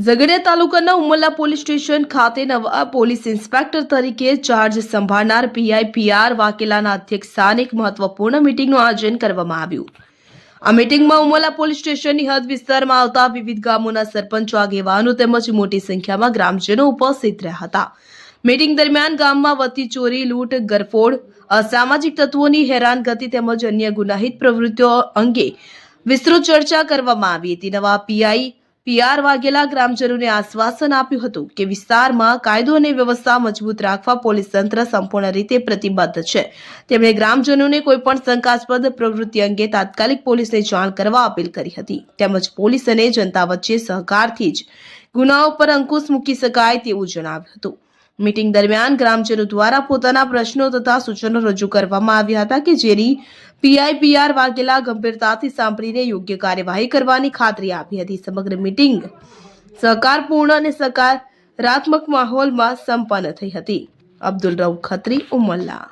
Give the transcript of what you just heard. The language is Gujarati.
ઝઘડિયા તાલુકાના ઉમરલા પોલીસ સ્ટેશન ખાતે નવા પોલીસ ઇન્સ્પેક્ટર તરીકે ચાર્જ સંભાળનાર પીઆઈ પીઆર વાકેલાના અધ્યક્ષસ્થાને એક મહત્વપૂર્ણ મીટિંગનું આયોજન કરવામાં આવ્યું। આ મીટિંગમાં ઉમરલા પોલીસ સ્ટેશનની હદ વિસ્તારમાં આવતા વિવિધ ગામોના સરપંચો, આગેવાનો તેમજ મોટી સંખ્યામાં ગ્રામજનો ઉપસ્થિત રહ્યા હતા। મીટિંગ દરમિયાન ગામમાં વધતી ચોરી, લૂંટ, ગરફોડ, અસામાજિક તત્વોની હેરાનગતિ તેમજ અન્ય ગુનાહિત પ્રવૃત્તિઓ અંગે વિસ્તૃત ચર્ચા કરવામાં આવી હતી। નવા પીઆઈ પીઆર વાઘેલા ગ્રામજનોને આશ્વાસન આપ્યું હતું કે વિસ્તારમાં કાયદો અને વ્યવસ્થા મજબૂત રાખવા પોલીસ તંત્ર સંપૂર્ણ રીતે પ્રતિબદ્ધ છે। તેમણે ગ્રામજનોને કોઈપણ શંકાસ્પદ પ્રવૃત્તિ અંગે તાત્કાલિક પોલીસને જાણ કરવા અપીલ કરી હતી તેમજ પોલીસ અને જનતા વચ્ચે સહકારથી જ ગુનાઓ પર અંકુશ મૂકી શકાય તેવું જણાવ્યું હતું। મીટિંગ દરમિયાન ગ્રામજનો દ્વારા પોતાના પ્રશ્નો તથા સૂચનો રજૂ કરવામાં આવ્યા હતા કે જેની પીઆઈ પીઆર વાઘેલા ગંભીરતાથી સાંભળીને યોગ્ય કાર્યવાહી કરવાની ખાતરી આપી હતી। સમગ્ર મીટિંગ સહકારપૂર્ણ અને સકારાત્મક માહોલમાં સંપન્ન થઈ હતી। અબ્દુલ રઉફ ખત્રી, ઉમરલા।